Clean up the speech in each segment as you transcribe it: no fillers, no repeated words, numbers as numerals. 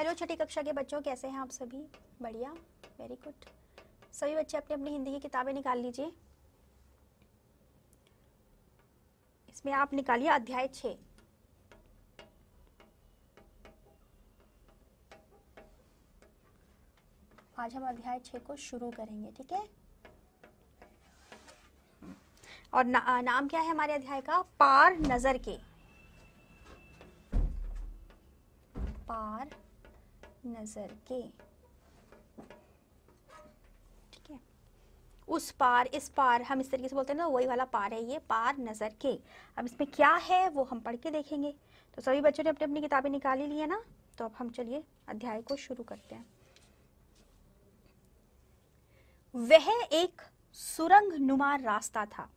Hello छठी कक्षा के बच्चों, कैसे हैं आप सभी? बढ़िया, वेरी गुड। सभी बच्चे अपनी अपनी हिंदी की किताबें निकाल लीजिए। इसमें आप निकालिए अध्याय 6। आज हम अध्याय 6 को शुरू करेंगे, ठीक है? और नाम क्या है हमारे अध्याय का? पार नजर के। पार नजर के, ठीक है? उस पार, इस पार, हम इस तरीके से बोलते हैं ना, वही वाला पार है ये, पार नजर के। अब इसमें क्या है वो हम पढ़ के देखेंगे। तो सभी बच्चों ने अपनी अपनी किताबें निकाली ली है ना? तो अब हम चलिए अध्याय को शुरू करते हैं। वह एक सुरंग नुमा रास्ता था,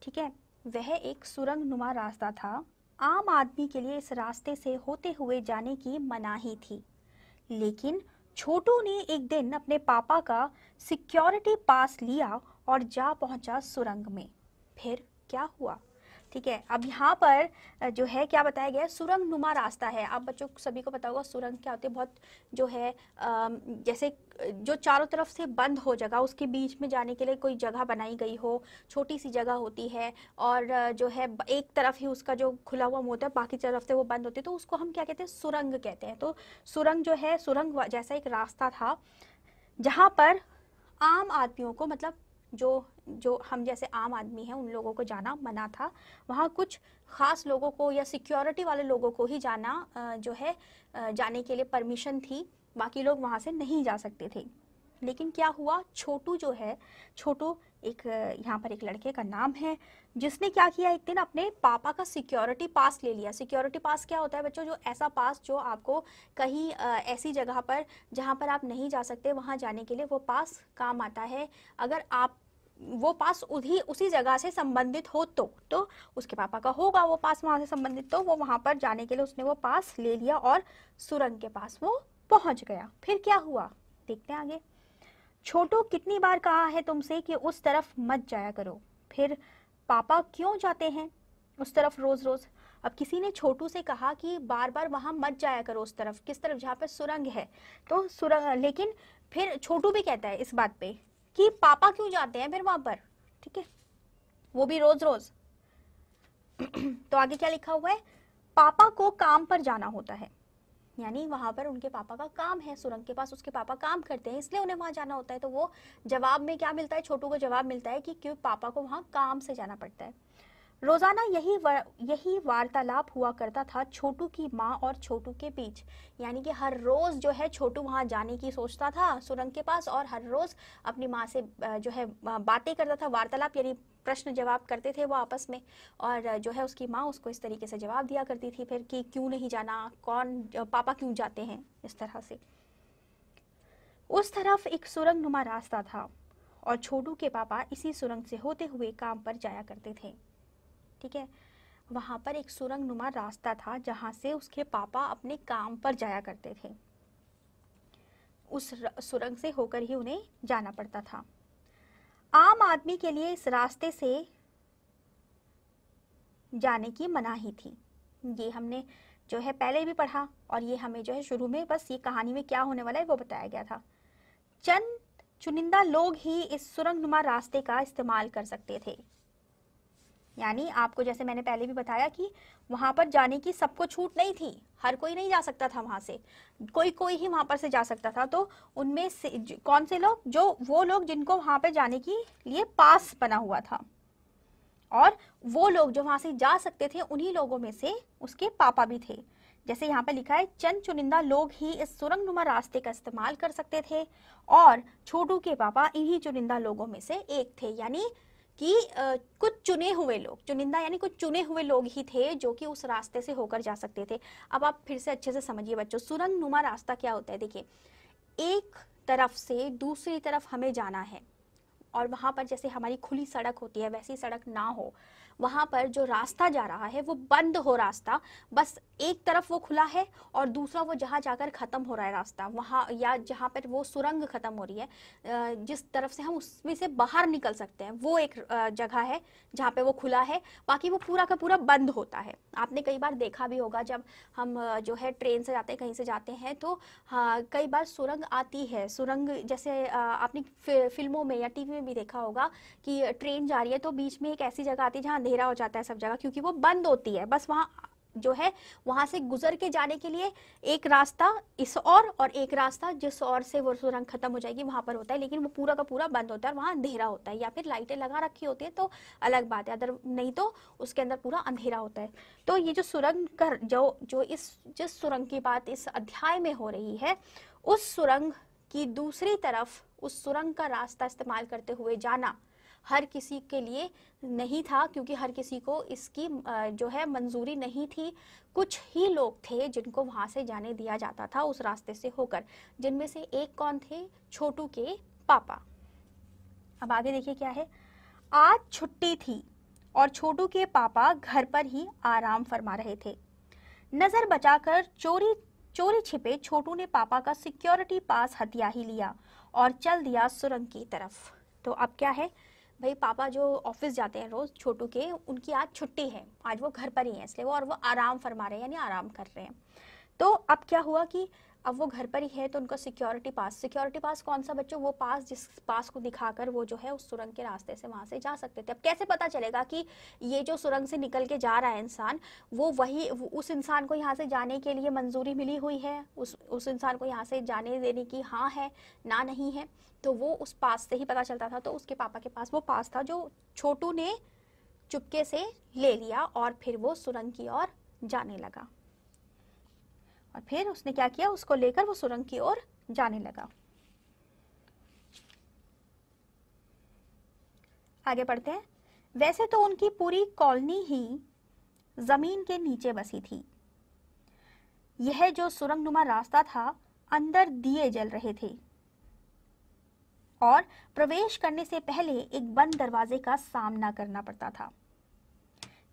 ठीक है? वह एक सुरंग नुमा रास्ता था। आम आदमी के लिए इस रास्ते से होते हुए जाने की मनाही थी, लेकिन छोटू ने एक दिन अपने पापा का सिक्योरिटी पास लिया और जा पहुंचा सुरंग में। फिर क्या हुआ? ठीक है, अब यहाँ पर जो है क्या बताया गया है? सुरंग नुमा रास्ता है। आप बच्चों सभी को पता होगा सुरंग क्या होती है। बहुत जो है जैसे जो चारों तरफ से बंद हो जगह, उसके बीच में जाने के लिए कोई जगह बनाई गई हो, छोटी सी जगह होती है और जो है एक तरफ ही उसका जो खुला हुआ मुंह होता है, बाकी तरफ से वो बंद होती है, तो उसको हम क्या कहते हैं? सुरंग कहते हैं। तो सुरंग जो है, सुरंग जैसा एक रास्ता था जहाँ पर आम आदमियों को, मतलब जो जो हम जैसे आम आदमी हैं उन लोगों को जाना मना था। वहाँ कुछ खास लोगों को या सिक्योरिटी वाले लोगों को ही जाना जो है जाने के लिए परमिशन थी। बाकी लोग वहाँ से नहीं जा सकते थे। लेकिन क्या हुआ? छोटू जो है, छोटू एक यहाँ पर एक लड़के का नाम है, जिसने क्या किया, एक दिन अपने पापा का सिक्योरिटी पास ले लिया। सिक्योरिटी पास क्या होता है बच्चों? जो ऐसा पास जो आपको कहीं ऐसी जगह पर जहाँ पर आप नहीं जा सकते वहाँ जाने के लिए वो पास काम आता है। अगर आप वो पास उसी जगह से संबंधित हो तो उसके पापा का होगा वो पास वहाँ से संबंधित, तो वो वहाँ पर जाने के लिए उसने वो पास ले लिया और सुरंग के पास वो पहुँच गया। फिर क्या हुआ देखते हैं आगे। छोटू, कितनी बार कहा है तुमसे कि उस तरफ मत जाया करो? फिर पापा क्यों जाते हैं उस तरफ रोज रोज? अब किसी ने छोटू से कहा कि बार बार वहां मत जाया करो उस तरफ। किस तरफ? जहाँ पे सुरंग है। तो सुरंग, लेकिन फिर छोटू भी कहता है इस बात पे कि पापा क्यों जाते हैं फिर वहां पर, ठीक है, वो भी रोज रोज। तो आगे क्या लिखा हुआ है? पापा को काम पर जाना होता है, यानी वहां पर उनके पापा का काम है, सुरंग के पास उसके पापा काम करते हैं, इसलिए उन्हें वहां जाना होता है। तो वो जवाब में क्या मिलता है? छोटू को जवाब मिलता है कि क्यों पापा को वहां काम से जाना पड़ता है। रोजाना यही वार्तालाप हुआ करता था छोटू की माँ और छोटू के बीच। यानी कि हर रोज जो है छोटू वहां जाने की सोचता था सुरंग के पास, और हर रोज अपनी माँ से जो है बातें करता था। वार्तालाप यानी प्रश्न जवाब करते थे वो आपस में, और जो है उसकी माँ उसको इस तरीके से जवाब दिया करती थी फिर कि क्यों नहीं जाना, कौन पापा क्यों जाते हैं, इस तरह से। उस तरफ एक सुरंग नुमा रास्ता था और छोटू के पापा इसी सुरंग से होते हुए काम पर जाया करते थे, ठीक है? वहां पर एक सुरंग नुमा रास्ता था जहां से उसके पापा अपने काम पर जाया करते थे। उस सुरंग से होकर ही उन्हें जाना पड़ता था। आम आदमी के लिए इस रास्ते से जाने की मनाही थी। ये हमने जो है पहले भी पढ़ा, और ये हमें जो है शुरू में बस ये कहानी में क्या होने वाला है वो बताया गया था। चंद चुनिंदा लोग ही इस सुरंग नुमा रास्ते का इस्तेमाल कर सकते थे। यानी आपको जैसे मैंने पहले भी बताया कि वहां पर जाने की सबको छूट नहीं थी, हर कोई नहीं जा सकता था वहां से, कोई कोई ही वहां पर से जा सकता था। तो उनमें से कौन से लोग? जो वो लोग जिनको वहां पर जाने के लिए पास बना हुआ था, और वो लोग जो वहां से जा सकते थे उन्हीं लोगों में से उसके पापा भी थे। जैसे यहाँ पे लिखा है, चंद चुनिंदा लोग ही इस सुरंग नुमा रास्ते का इस्तेमाल कर सकते थे और छोटू के पापा इन्हीं चुनिंदा लोगों में से एक थे। यानी कि कुछ चुने हुए लोग, चुनिंदा यानी कुछ चुने हुए लोग ही थे जो कि उस रास्ते से होकर जा सकते थे। अब आप फिर से अच्छे से समझिए बच्चों, सुरंग नुमा रास्ता क्या होता है? देखिए, एक तरफ से दूसरी तरफ हमें जाना है, और वहां पर जैसे हमारी खुली सड़क होती है वैसी सड़क ना हो, वहां पर जो रास्ता जा रहा है वो बंद हो रास्ता, बस एक तरफ वो खुला है और दूसरा वो जहां जाकर खत्म हो रहा है रास्ता, वहां या जहां पर वो सुरंग खत्म हो रही है, जिस तरफ से हम उसमें से बाहर निकल सकते हैं, वो एक जगह है जहाँ पे वो खुला है, बाकी वो पूरा का पूरा बंद होता है। आपने कई बार देखा भी होगा जब हम जो है ट्रेन से जाते हैं, कहीं से जाते हैं, तो हाँ कई बार सुरंग आती है, सुरंग जैसे आपने फिल्मों में या टीवी में भी देखा होगा कि ट्रेन जा रही है तो बीच में एक ऐसी जगह आती है जहाँ अंधेरा हो जाता है सब जगह, क्योंकि वो बंद होती है, बस वहाँ जो है वहां से गुजर के जाने के लिए एक रास्ता इस और एक रास्ता जिस ओर से वो सुरंग खत्म हो जाएगी वहां पर होता है, लेकिन वो पूरा का पूरा बंद होता है और वहां अंधेरा होता है, या फिर लाइटें लगा रखी होती है तो अलग बात है, अदर नहीं तो उसके अंदर पूरा अंधेरा होता है। तो ये जो सुरंग का जो जिस सुरंग की बात इस अध्याय में हो रही है, उस सुरंग की दूसरी तरफ उस सुरंग का रास्ता इस्तेमाल करते हुए जाना हर किसी के लिए नहीं था, क्योंकि हर किसी को इसकी जो है मंजूरी नहीं थी। कुछ ही लोग थे जिनको वहां से जाने दिया जाता था उस रास्ते से होकर, जिनमें से एक कौन थे? छोटू के पापा। अब आगे देखिए क्या है। आज छुट्टी थी और छोटू के पापा घर पर ही आराम फरमा रहे थे। नजर बचाकर चोरी छिपे छोटू ने पापा का सिक्योरिटी पास हथिया ही लिया और चल दिया सुरंग की तरफ। तो अब क्या है भाई, पापा जो ऑफिस जाते हैं रोज छोटू के, उनकी आज छुट्टी है, आज वो घर पर ही है, इसलिए वो आराम फरमा रहे हैं, यानी आराम कर रहे हैं। तो अब क्या हुआ कि अब वो घर पर ही है तो उनका सिक्योरिटी पास कौन सा बच्चों? वो पास जिस पास को दिखाकर वो जो है उस सुरंग के रास्ते से वहां से जा सकते थे। अब कैसे पता चलेगा कि ये जो सुरंग से निकल के जा रहा है इंसान, वो उस इंसान को यहाँ से जाने के लिए मंजूरी मिली हुई है, उस इंसान को यहाँ से जाने देने की हाँ है ना नहीं है, तो वो उस पास से ही पता चलता था। तो उसके पापा के पास वो पास था जो छोटू ने चुपके से ले लिया और फिर वो सुरंग की ओर जाने लगा। और फिर उसने क्या किया, उसको लेकर वो सुरंग की ओर जाने लगा। आगे पढ़ते हैं। वैसे तो उनकी पूरी कॉलोनी ही जमीन के नीचे बसी थी। यह जो सुरंगनुमा रास्ता था, अंदर दिए जल रहे थे और प्रवेश करने से पहले एक बंद दरवाजे का सामना करना पड़ता था।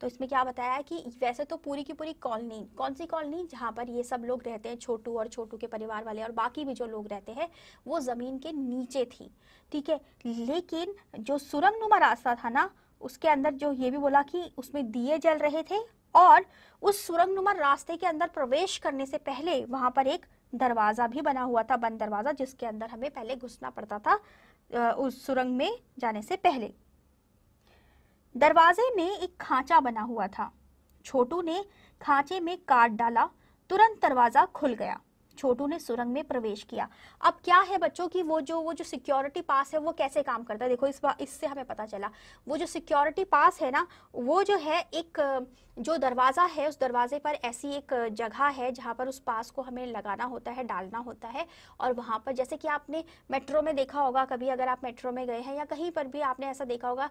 तो इसमें क्या बताया है कि वैसे तो पूरी की पूरी कॉलोनी, कौन सी कॉलोनी? जहाँ पर ये सब लोग रहते हैं, छोटू और छोटू के परिवार वाले और बाकी भी जो लोग रहते हैं, वो जमीन के नीचे थी, ठीक है। लेकिन जो सुरंगनुमा रास्ता था ना, उसके अंदर जो ये भी बोला कि उसमें दिए जल रहे थे और उस सुरंगनुमा रास्ते के अंदर प्रवेश करने से पहले वहां पर एक दरवाजा भी बना हुआ था, बंद दरवाजा, जिसके अंदर हमें पहले घुसना पड़ता था उस सुरंग में जाने से पहले। दरवाजे में एक खांचा बना हुआ था। छोटू ने खांचे में काट डाला, तुरंत दरवाजा खुल गया। छोटू ने सुरंग में प्रवेश किया। अब क्या है बच्चों की वो जो सिक्योरिटी पास है वो कैसे काम करता है? देखो इससे हमें पता चला, वो जो सिक्योरिटी पास है ना, वो जो है एक जो दरवाज़ा है, उस दरवाजे पर ऐसी एक जगह है जहाँ पर उस पास को हमें लगाना होता है, डालना होता है। और वहाँ पर जैसे कि आपने मेट्रो में देखा होगा कभी, अगर आप मेट्रो में गए हैं या कहीं पर भी आपने ऐसा देखा होगा,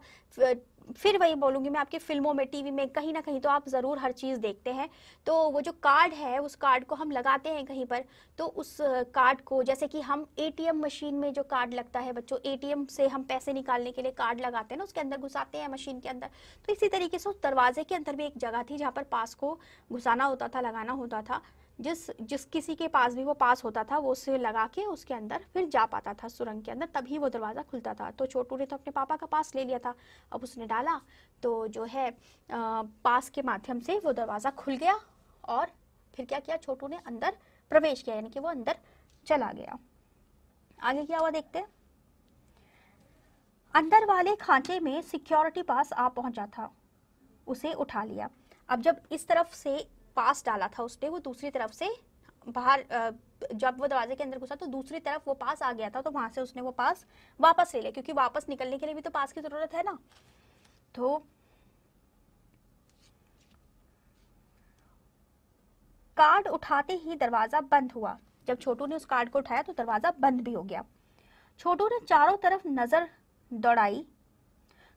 फिर वही बोलूँगी मैं, आपकी फिल्मों में, टीवी में, कहीं ना कहीं तो आप ज़रूर हर चीज़ देखते हैं। तो वो जो कार्ड है, उस कार्ड को हम लगाते हैं कहीं पर, तो उस कार्ड को, जैसे कि हम एटीएम मशीन में जो कार्ड लगता है बच्चों, एटीएम से हम पैसे निकालने के लिए कार्ड लगाते हैं ना, उसके अंदर घुसाते हैं मशीन के अंदर, तो इसी तरीके से उस दरवाजे के अंदर भी एक जगह थी जहाँ पर पास को घुसाना होता था, लगाना होता था। जिस किसी के पास भी वो पास होता था, वो उसे लगा के उसके अंदर फिर जा पाता था सुरंग के अंदर, तभी वो दरवाज़ा खुलता था। तो छोटू ने तो अपने पापा का पास ले लिया था, अब उसने डाला तो जो है पास के माध्यम से वो दरवाज़ा खुल गया और फिर क्या किया, छोटू ने अंदर प्रवेश किया, यानी कि वो अंदर चला गया। आगे क्या हुआ देखते हैं। अंदर वाले खांचे में सिक्योरिटी पास आ पहुंचा था, उसे उठा लिया। अब जब इस तरफ से पास डाला था उसने, वो दूसरी तरफ से बाहर, जब वो दरवाजे के अंदर घुसा तो दूसरी तरफ वो पास आ गया था, तो वहां से उसने वो पास वापस ले लिया, क्योंकि वापस निकलने के लिए भी तो पास की जरूरत है ना। तो कार्ड उठाते ही दरवाजा बंद हुआ। जब छोटू ने उस कार्ड को उठाया तो दरवाजा बंद भी हो गया। छोटू ने चारों तरफ नजर दौड़ाई।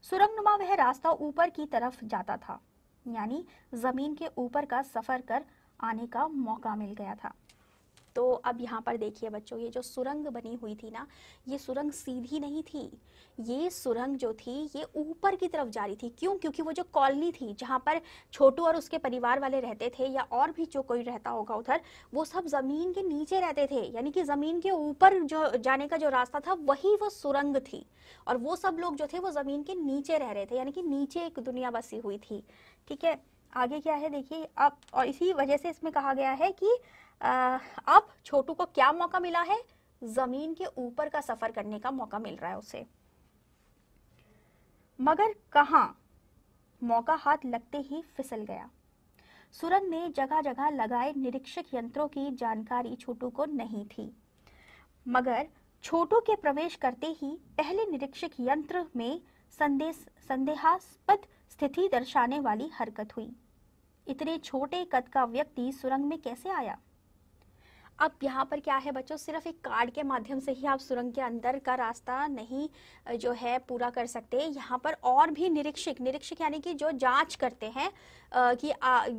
सुरंगनुमा वह रास्ता ऊपर की तरफ जाता था, यानी जमीन के ऊपर का सफर कर आने का मौका मिल गया था। तो अब यहाँ पर देखिए बच्चों, ये जो सुरंग बनी हुई थी ना, ये सुरंग सीधी नहीं थी, ये सुरंग जो थी ये ऊपर की तरफ जा रही थी। क्यों? क्योंकि वो जो कॉलोनी थी जहाँ पर छोटू और उसके परिवार वाले रहते थे, या और भी जो कोई रहता होगा उधर, वो सब जमीन के नीचे रहते थे, यानी कि जमीन के ऊपर जो जाने का जो रास्ता था वही वो सुरंग थी, और वो सब लोग जो थे वो जमीन के नीचे रह रहे थे, यानी कि नीचे एक दुनिया बसी हुई थी। ठीक है, आगे क्या है देखिए अब, और इसी वजह से इसमें कहा गया है कि अब छोटू को क्या मौका मिला है? जमीन के ऊपर का सफर करने का मौका मिल रहा है उसे। मगर कहां, मौका हाथ लगते ही फिसल गया। सुरंग में जगह जगह लगाए निरीक्षक यंत्रों की जानकारी छोटू को नहीं थी, मगर छोटू के प्रवेश करते ही पहले निरीक्षक यंत्र में संदेहास्पद स्थिति दर्शाने वाली हरकत हुई। इतने छोटे कद का व्यक्ति सुरंग में कैसे आया? अब यहाँ पर क्या है बच्चों, सिर्फ एक कार्ड के माध्यम से ही आप सुरंग के अंदर का रास्ता नहीं जो है पूरा कर सकते। यहाँ पर और भी निरीक्षक यानी कि जो जांच करते हैं कि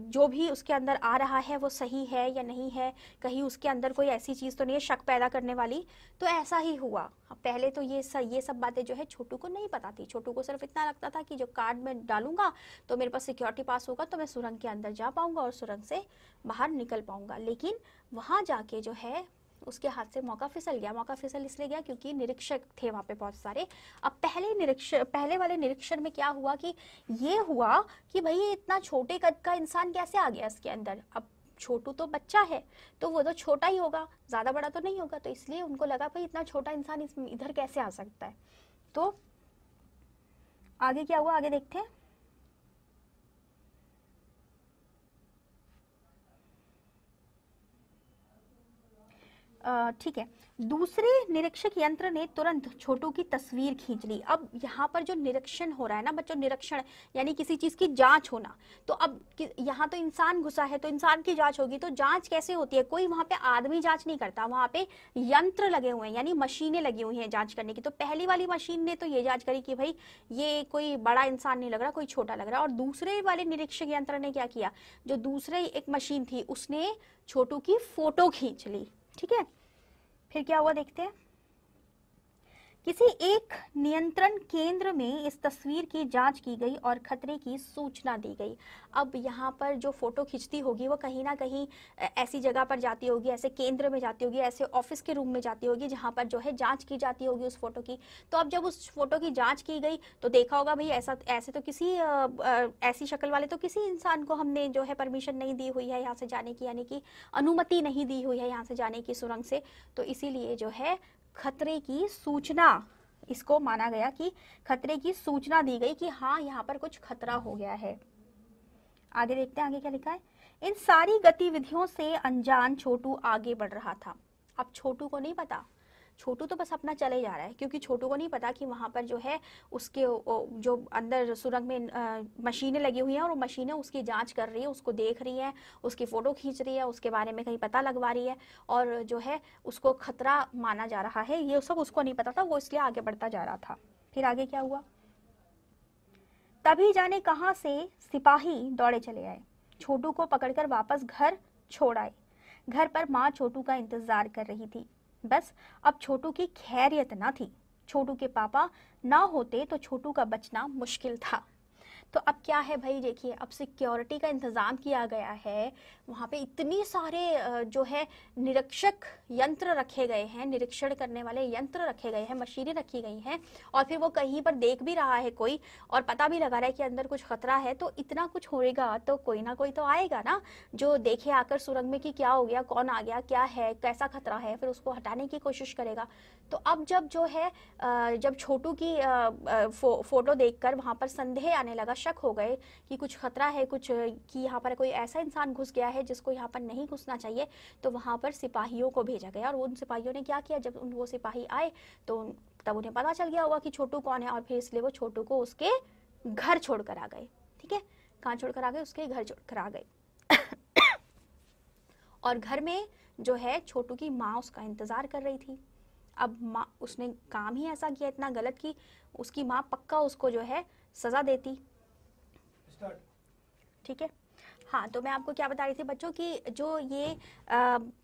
जो भी उसके अंदर आ रहा है वो सही है या नहीं है, कहीं उसके अंदर कोई ऐसी चीज़ तो नहीं है शक पैदा करने वाली। तो ऐसा ही हुआ। पहले तो ये सब बातें जो है छोटू को नहीं पता थी। छोटू को सिर्फ इतना लगता था कि जो कार्ड में डालूंगा तो मेरे पास सिक्योरिटी पास होगा तो मैं सुरंग के अंदर जा पाऊंगा और सुरंग से बाहर निकल पाऊंगा। लेकिन वहां जाके जो है उसके हाथ से मौका फिसल गया। मौका फिसल इसलिए गया क्योंकि निरीक्षक थे वहां पे बहुत सारे। अब पहले वाले निरीक्षण में क्या हुआ कि ये हुआ कि भाई इतना छोटे कद का इंसान कैसे आ गया इसके अंदर। अब छोटू तो बच्चा है तो वो तो छोटा ही होगा, ज्यादा बड़ा तो नहीं होगा, तो इसलिए उनको लगा भाई इतना छोटा इंसान इधर कैसे आ सकता है। तो आगे क्या हुआ, आगे देखते हैं। ठीक है, दूसरे निरीक्षक यंत्र ने तुरंत छोटू की तस्वीर खींच ली। अब यहाँ पर जो निरीक्षण हो रहा है ना बच्चों, निरीक्षण यानी किसी चीज की जांच होना। तो अब यहाँ तो इंसान घुसा है तो इंसान की जांच होगी, तो जांच कैसे होती है? कोई वहां पे आदमी जांच नहीं करता, वहां पे यंत्र लगे हुए हैं, यानी मशीनें लगी हुई हैं जांच करने की। तो पहली वाली मशीन ने तो ये जांच करी कि भाई ये कोई बड़ा इंसान नहीं लग रहा, कोई छोटा लग रहा। और दूसरे वाले निरीक्षक यंत्र ने क्या किया, जो दूसरे एक मशीन थी उसने छोटू की फोटो खींच ली। ठीक है, फिर क्या हुआ देखते हैं। किसी एक नियंत्रण केंद्र में इस तस्वीर की जांच की गई और खतरे की सूचना दी गई। अब यहाँ पर जो फोटो खिंचती होगी वो कहीं ना कहीं ऐसी जगह पर जाती होगी, ऐसे केंद्र में जाती होगी, ऐसे ऑफिस के रूम में जाती होगी जहाँ पर जो है जांच की जाती होगी उस फोटो की। तो अब जब उस फोटो की जांच की गई तो देखा होगा भाई ऐसे तो किसी ऐसी शक्ल वाले तो किसी इंसान को हमने जो है परमिशन नहीं दी हुई है यहाँ से जाने की, यानी कि अनुमति नहीं दी हुई है यहाँ से जाने की सुरंग से। तो इसीलिए जो है खतरे की सूचना, इसको माना गया कि खतरे की सूचना दी गई कि हाँ यहाँ पर कुछ खतरा हो गया है। आगे देखते हैं, आगे क्या लिखा है। इन सारी गतिविधियों से अनजान छोटू आगे बढ़ रहा था। अब छोटू को नहीं पता, छोटू तो बस अपना चले जा रहा है, क्योंकि छोटू को नहीं पता कि वहां पर जो है उसके जो अंदर सुरंग में मशीनें लगी हुई हैं और वो मशीनें उसकी जांच कर रही है, उसको देख रही है, उसकी फोटो खींच रही है, उसके बारे में कहीं पता लगवा रही है, और जो है उसको खतरा माना जा रहा है। ये सब उसको नहीं पता था, वो इसलिए आगे बढ़ता जा रहा था। फिर आगे क्या हुआ, तभी जाने कहां से सिपाही दौड़े चले आए, छोटू को पकड़कर वापस घर छोड़ आए। घर पर माँ छोटू का इंतजार कर रही थी। बस अब छोटू की खैरियत न थी। छोटू के पापा ना होते तो छोटू का बचना मुश्किल था। तो अब क्या है भाई, देखिए अब सिक्योरिटी का इंतजाम किया गया है, वहाँ पे इतनी सारे जो है निरीक्षक यंत्र रखे गए हैं, निरीक्षण करने वाले यंत्र रखे गए हैं, मशीनें रखी गई हैं, और फिर वो कहीं पर देख भी रहा है कोई और पता भी लगा रहा है कि अंदर कुछ खतरा है। तो इतना कुछ होएगा तो कोई ना कोई तो आएगा ना जो देखे आकर सुरंग में कि क्या हो गया, कौन आ गया, क्या है, कैसा खतरा है, फिर उसको हटाने की कोशिश करेगा। तो अब जब जो है जब छोटू की फोटो देखकर वहां पर संदेह आने लगा, शक हो गए कि कुछ खतरा है, कुछ कि यहाँ पर कोई ऐसा इंसान घुस गया है जिसको यहाँ पर नहीं घुसना चाहिए, तो वहां पर सिपाहियों को भेजा गया। और उन सिपाहियों ने क्या किया, जब वो सिपाही आए तो तब उन्हें पता चल गया होगा कि छोटू कौन है, और फिर इसलिए वो छोटू को उसके घर छोड़कर आ गए। ठीक है, कहाँ छोड़कर आ गए, उसके घर छोड़कर आ गए। और घर में जो है छोटू की माँ उसका इंतजार कर रही थी। अब माँ, उसने काम ही ऐसा किया इतना गलत कि उसकी माँ पक्का उसको जो है सजा देती। ठीक है, हाँ, तो मैं आपको क्या बता रही थी बच्चों कि जो ये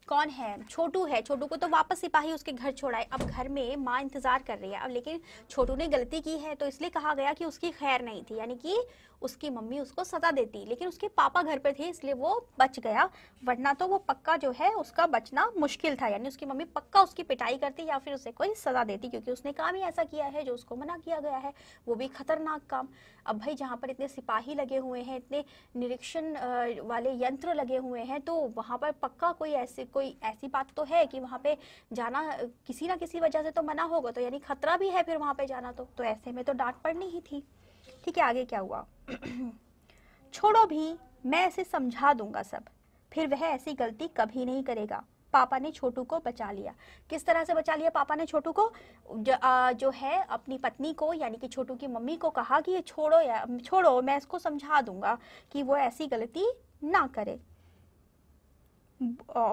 कौन है, छोटू है, छोटू को तो वापस सिपाही उसके घर छोड़ाए। अब घर में माँ इंतजार कर रही है, अब लेकिन छोटू ने गलती की है तो इसलिए कहा गया कि उसकी खैर नहीं थी, यानी कि उसकी मम्मी उसको सजा देती, लेकिन उसके पापा घर पे थे इसलिए वो बच गया, वरना तो वो पक्का जो है उसका बचना मुश्किल था। यानी उसकी मम्मी पक्का उसकी पिटाई करती या फिर उसे कोई सजा देती, क्योंकि उसने काम ही ऐसा किया है जो उसको मना किया गया है, वो भी खतरनाक काम। अब भाई जहाँ पर इतने सिपाही लगे हुए हैं, इतने निरीक्षण वाले यंत्र लगे हुए हैं, तो वहाँ पर पक्का कोई ऐसी बात तो है कि वहाँ पे जाना किसी ना किसी वजह से तो मना होगा, तो यानी खतरा भी है फिर वहाँ पे जाना, तो ऐसे में तो डांट पड़नी ही थी। ठीक है, आगे क्या हुआ? छोड़ो भी, मैं ऐसे समझा दूंगा सब, फिर वह ऐसी गलती कभी नहीं करेगा। पापा ने छोटू को बचा लिया। किस तरह से बचा लिया पापा ने छोटू को? जो है अपनी पत्नी को यानी कि छोटू की मम्मी को कहा कि ये छोड़ो, मैं इसको समझा दूंगा कि वो ऐसी गलती ना करे।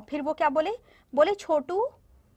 फिर वो क्या बोले छोटू,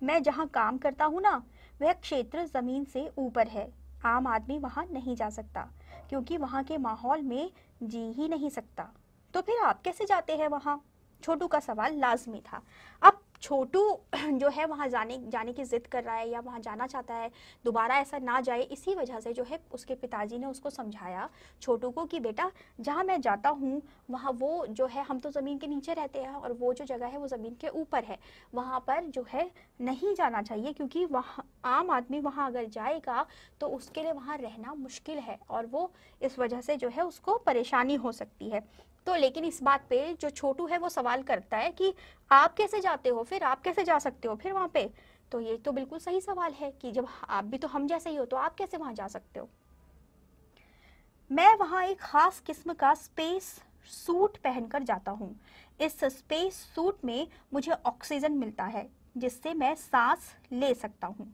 मैं जहाँ काम करता हूँ ना, वह क्षेत्र जमीन से ऊपर है, आम आदमी वहाँ नहीं जा सकता क्योंकि वहाँ के माहौल में जी ही नहीं सकता। तो फिर आप कैसे जाते हैं वहाँ? छोटू का सवाल लाजमी था। अब छोटू जो है वहाँ जाने की जिद कर रहा है या वहाँ जाना चाहता है, दोबारा ऐसा ना जाए, इसी वजह से जो है उसके पिताजी ने उसको समझाया छोटू को कि बेटा जहाँ मैं जाता हूँ वहाँ वो जो है, हम तो ज़मीन के नीचे रहते हैं और वो जो जगह है वो ज़मीन के ऊपर है, वहाँ पर जो है नहीं जाना चाहिए क्योंकि वहाँ आम आदमी वहाँ अगर जाएगा तो उसके लिए वहाँ रहना मुश्किल है और वो इस वजह से जो है उसको परेशानी हो सकती है। तो लेकिन इस बात पे जो छोटू है वो सवाल करता है कि आप कैसे जाते हो, फिर आप कैसे जा सकते हो फिर वहाँ पे? तो ये तो बिल्कुल सही सवाल है कि जब आप भी तो हम जैसे ही हो तो आप कैसे वहाँ जा सकते हो? मैं वहाँ एक खास किस्म का स्पेस सूट पहनकर जाता हूँ। इस स्पेस सूट में मुझे ऑक्सीजन मिलता है जिससे मैं सांस ले सकता हूँ।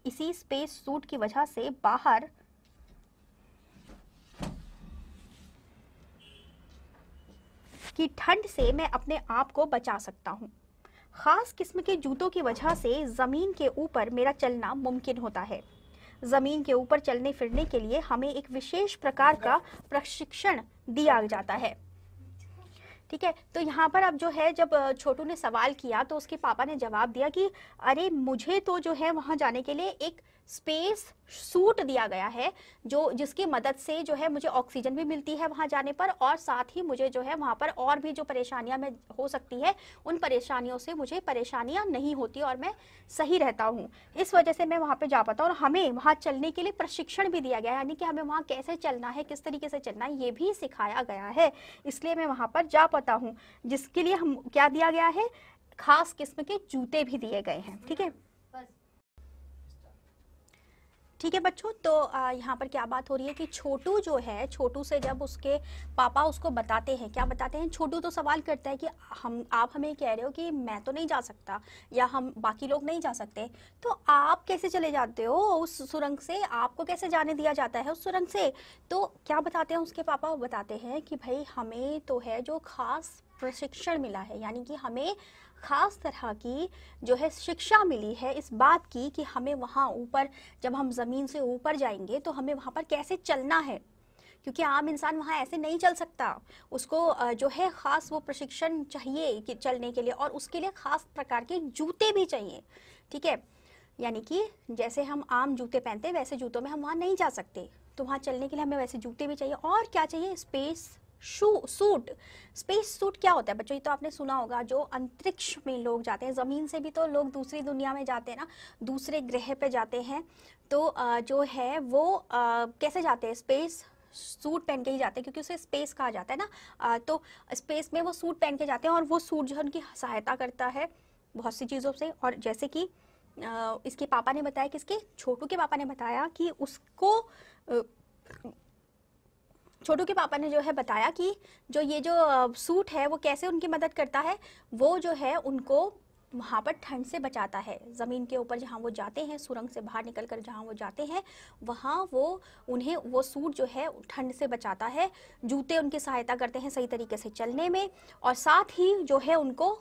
इसी स्पेस सूट की वजह से बाहर की ठंड से मैं अपने आप को बचा सकता हूँ। खास किस्म के जूतों की वजह से ज़मीन के ऊपर मेरा चलना मुमकिन होता है। ज़मीन के ऊपर चलने फिरने के लिए हमें एक विशेष प्रकार का प्रशिक्षण दिया जाता है। ठीक है, तो यहाँ पर अब जो है जब छोटू ने सवाल किया तो उसके पापा ने जवाब दिया कि अरे मुझे तो जो है वहाँ जाने के लिए एक स्पेस सूट दिया गया है जो जिसकी मदद से जो है मुझे ऑक्सीजन भी मिलती है वहाँ जाने पर, और साथ ही मुझे जो है वहाँ पर और भी जो परेशानियाँ में हो सकती है उन परेशानियों से मुझे परेशानियाँ नहीं होती और मैं सही रहता हूँ। इस वजह से मैं वहाँ पे जा पाता हूँ और हमें वहाँ चलने के लिए प्रशिक्षण भी दिया गया है, यानी कि हमें वहाँ कैसे चलना है, किस तरीके से चलना है, ये भी सिखाया गया है, इसलिए मैं वहाँ पर जा पाता हूँ। जिसके लिए हम क्या दिया गया है, खास किस्म के जूते भी दिए गए हैं। ठीक है, ठीक है बच्चों, तो यहाँ पर क्या बात हो रही है कि छोटू जो है, छोटू से जब उसके पापा उसको बताते हैं, क्या बताते हैं, छोटू तो सवाल करता है कि आप हमें कह रहे हो कि मैं तो नहीं जा सकता या हम बाकी लोग नहीं जा सकते, तो आप कैसे चले जाते हो उस सुरंग से, आपको कैसे जाने दिया जाता है उस सुरंग से? तो क्या बताते हैं उसके पापा? वो बताते हैं कि भाई हमें तो है जो खास प्रशिक्षण मिला है, यानी कि हमें खास तरह की जो है शिक्षा मिली है इस बात की कि हमें वहाँ ऊपर, जब हम ज़मीन से ऊपर जाएंगे तो हमें वहाँ पर कैसे चलना है, क्योंकि आम इंसान वहाँ ऐसे नहीं चल सकता, उसको जो है ख़ास वो प्रशिक्षण चाहिए कि चलने के लिए, और उसके लिए ख़ास प्रकार के जूते भी चाहिए। ठीक है, यानी कि जैसे हम आम जूते पहनते हैं वैसे जूतों में हम वहाँ नहीं जा सकते, तो वहाँ चलने के लिए हमें वैसे जूते भी चाहिए। और क्या चाहिए? Space suit. स्पेस सूट क्या होता है बच्चों? ये तो आपने सुना होगा, जो अंतरिक्ष में लोग जाते हैं, ज़मीन से भी तो लोग दूसरी दुनिया में जाते हैं ना, दूसरे ग्रह पे जाते हैं, तो जो है वो कैसे जाते हैं? स्पेस सूट पहन के ही जाते हैं, क्योंकि उसे स्पेस कहा जाता है ना, तो स्पेस में वो सूट पहन के जाते हैं और वो सूट जो है उनकी सहायता करता है बहुत सी चीज़ों से। और जैसे कि इसके पापा ने बताया, किसके? छोटू के पापा ने बताया कि उसको छोटू के पापा ने जो है बताया कि जो ये जो सूट है वो कैसे उनकी मदद करता है, वो जो है उनको वहाँ पर ठंड से बचाता है। ज़मीन के ऊपर जहाँ वो जाते हैं, सुरंग से बाहर निकल कर जहाँ वो जाते हैं, वहाँ उन्हें वो सूट जो है ठंड से बचाता है। जूते उनकी सहायता करते हैं सही तरीके से चलने में, और साथ ही जो है उनको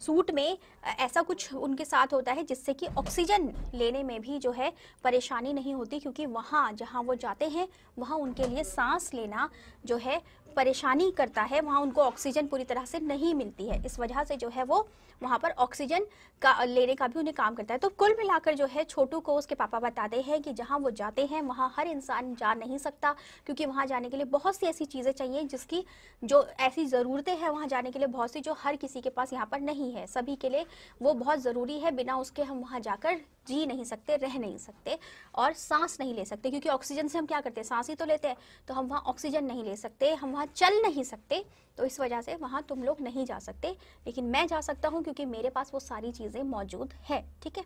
सूट में ऐसा कुछ उनके साथ होता है जिससे कि ऑक्सीजन लेने में भी जो है परेशानी नहीं होती, क्योंकि वहाँ जहाँ वो जाते हैं वहाँ उनके लिए सांस लेना जो है परेशानी करता है, वहाँ उनको ऑक्सीजन पूरी तरह से नहीं मिलती है। इस वजह से जो है वो वहाँ पर ऑक्सीजन का लेने का भी उन्हें काम करता है। तो कुल मिलाकर जो है छोटू को उसके पापा बताते हैं कि जहाँ वो जाते हैं वहाँ हर इंसान जा नहीं सकता, क्योंकि वहाँ जाने के लिए बहुत सी ऐसी चीज़ें चाहिए जिसकी जो ऐसी ज़रूरतें हैं वहाँ जाने के लिए बहुत सी, जो हर किसी के पास यहाँ पर नहीं है। सभी के लिए वो बहुत ज़रूरी है, बिना उसके हम वहाँ जाकर जी नहीं सकते, रह नहीं सकते और सांस नहीं ले सकते, क्योंकि ऑक्सीजन से हम क्या करते हैं, सांस ही तो लेते हैं। तो हम वहाँ ऑक्सीजन नहीं ले सकते, हम वहाँ चल नहीं सकते, तो इस वजह से वहाँ तुम लोग नहीं जा सकते, लेकिन मैं जा सकता हूँ क्योंकि मेरे पास वो सारी चीज़ें मौजूद है। ठीक है,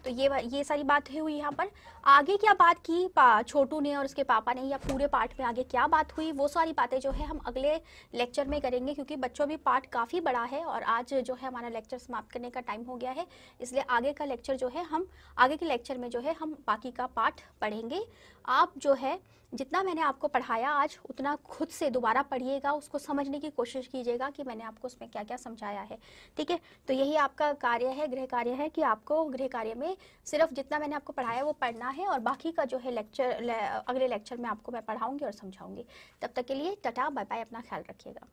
तो ये सारी बातें हुई यहाँ पर। आगे क्या बात की छोटू ने और उसके पापा ने, या पूरे पार्ट में आगे क्या बात हुई, वो सारी बातें जो है हम अगले लेक्चर में करेंगे, क्योंकि बच्चों भी पार्ट काफ़ी बड़ा है और आज जो है हमारा लेक्चर समाप्त करने का टाइम हो गया है। इसलिए आगे का लेक्चर जो है हम आगे के लेक्चर में जो है हम बाकी का पार्ट पढ़ेंगे। आप जो है जितना मैंने आपको पढ़ाया आज उतना खुद से दोबारा पढ़िएगा, उसको समझने की कोशिश कीजिएगा कि मैंने आपको उसमें क्या क्या समझाया है। ठीक है, तो यही आपका कार्य है, गृह कार्य है कि आपको गृह कार्य में सिर्फ जितना मैंने आपको पढ़ाया वो पढ़ना है, और बाकी का जो है अगले लेक्चर में आपको मैं पढ़ाऊंगी और समझाऊंगी। तब तक के लिए टाटा बाय बाय, अपना ख्याल रखिएगा।